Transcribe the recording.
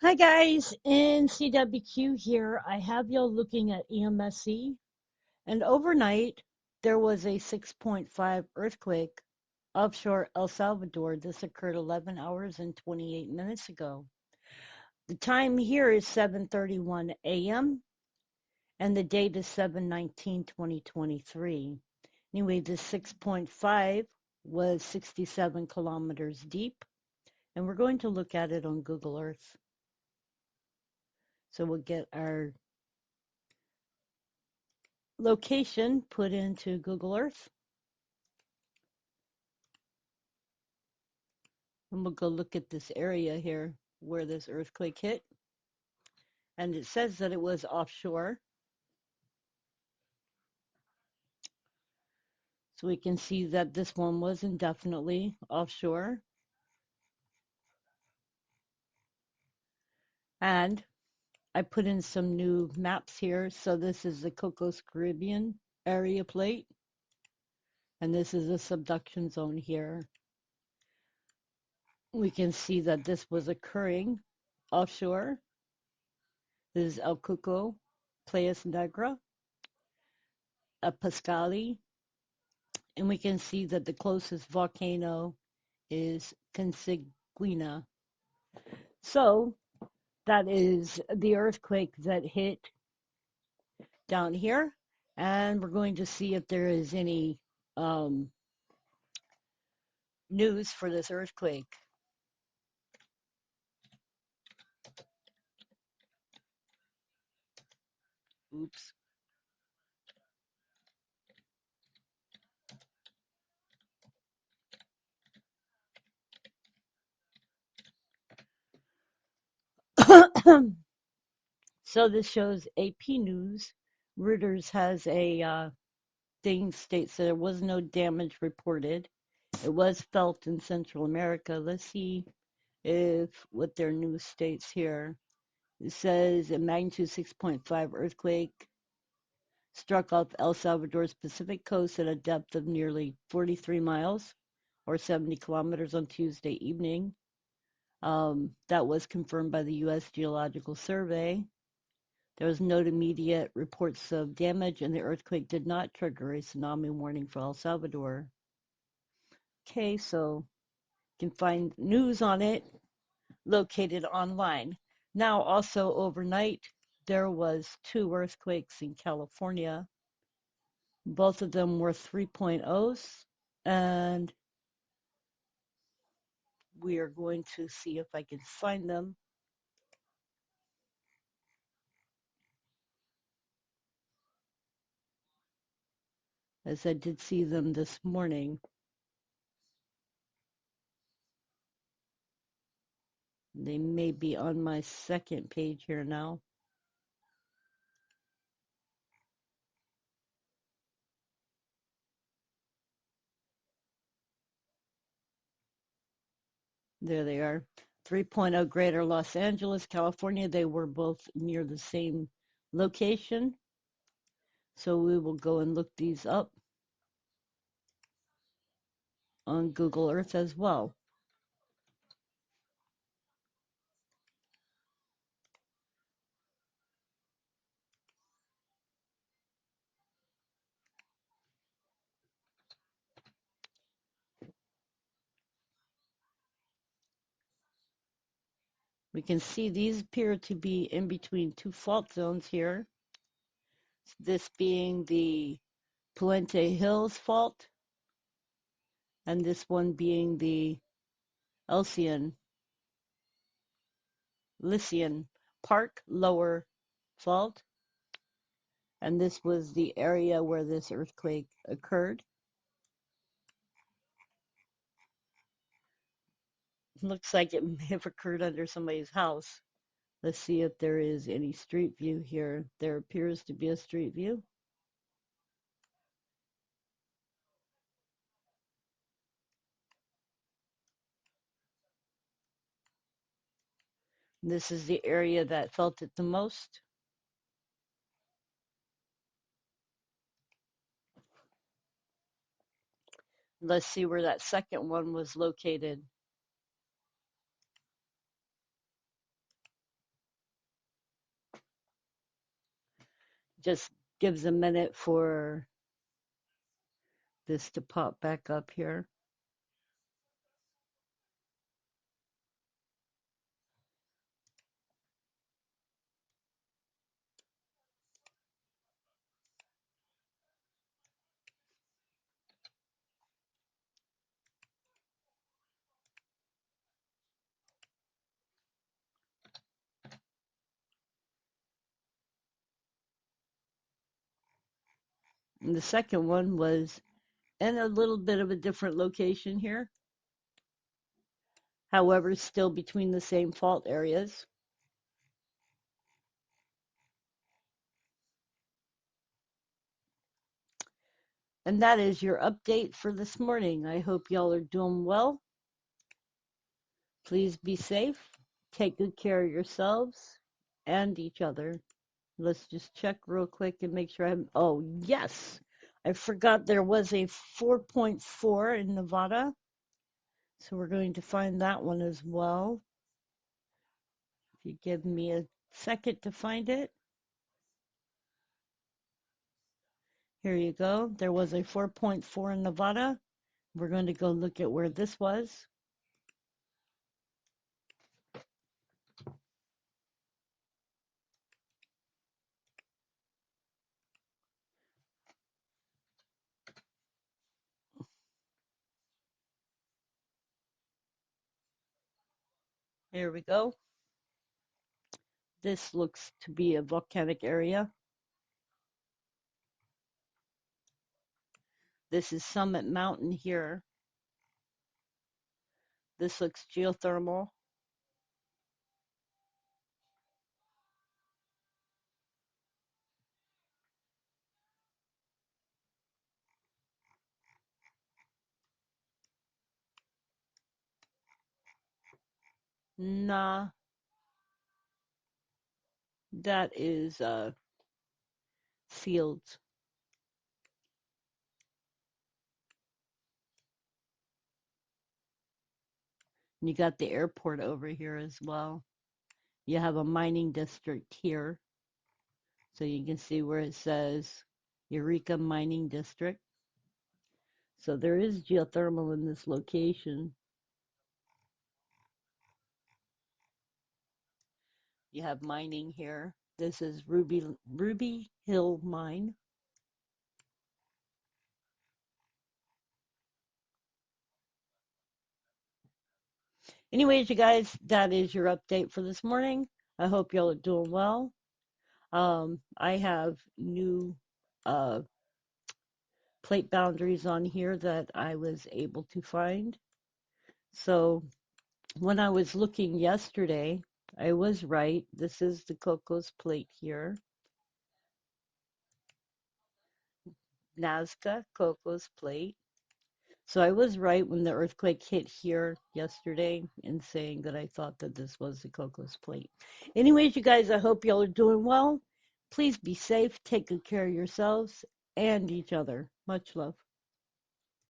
Hi guys, NCWQ here. I have y'all looking at EMSC, and overnight there was a 6.5 earthquake offshore El Salvador. This occurred 11 hours and 28 minutes ago. The time here is 7:31 a.m. and the date is 7/19/2023. Anyway, this 6.5 was 67 kilometers deep, and we're going to look at it on Google Earth. So we'll get our location put into Google Earth, and we'll go look at this area here where this earthquake hit. And it says that it was offshore. So we can see that this one was indefinitely offshore. And I put in some new maps here. So this is the Cocos Caribbean area plate. And this is the subduction zone here. We can see that this was occurring offshore. This is El Cuco, Playas Negra, Pascali, and we can see that the closest volcano is Consigüina. So that is the earthquake that hit down here, and we're going to see if there is any um, news for this earthquake. Oops. So this shows AP News. Reuters has a thing states that there was no damage reported. It was felt in Central America. Let's see if what their news states here. It says a magnitude 6.5 earthquake struck off El Salvador's Pacific coast at a depth of nearly 43 miles or 70 kilometers on Tuesday evening. That was confirmed by the U.S. Geological Survey. There was no immediate reports of damage, and the earthquake did not trigger a tsunami warning for El Salvador. Okay, so you can find news on it located online. Now, also overnight, there was two earthquakes in California. Both of them were 3.0s, and we are going to see if I can find them. As I did see them this morning. They may be on my second page here now. There they are. 3.0 Greater Los Angeles, California. They were both near the same location. So we will go and look these up on Google Earth as well. We can see these appear to be in between two fault zones here. This being the Puente Hills fault, and this one being the Elysian Park lower fault. And this was the area where this earthquake occurred. Looks like it may have occurred under somebody's house. Let's see if there is any street view here. There appears to be a street view. This is the area that felt it the most. Let's see where that second one was located. Just gives a minute for this to pop back up here. And the second one was in a little bit of a different location here. However, still between the same fault areas. And that is your update for this morning. I hope y'all are doing well. Please be safe. Take good care of yourselves and each other. Let's just check real quick and make sure I'm. Oh, yes. I forgot there was a 4.4 in Nevada. So we're going to find that one as well. If you give me a second to find it. Here you go. There was a 4.4 in Nevada. We're going to go look at where this was. Here we go. This looks to be a volcanic area. This is Summit Mountain here. This looks geothermal. Nah, that is fields. You got the airport over here as well. You have a mining district here. So you can see where it says Eureka Mining District. So there is geothermal in this location. You have mining here. This is Ruby Hill Mine. Anyways, you guys, that is your update for this morning. I hope y'all are doing well. I have new uh, plate boundaries on here that I was able to find. So when I was looking yesterday, I was right. This is the Cocos plate here. Nazca Cocos plate. So I was right when the earthquake hit here yesterday in saying that I thought that this was the Cocos plate. Anyways, you guys, I hope y'all are doing well. Please be safe, take good care of yourselves and each other. Much love.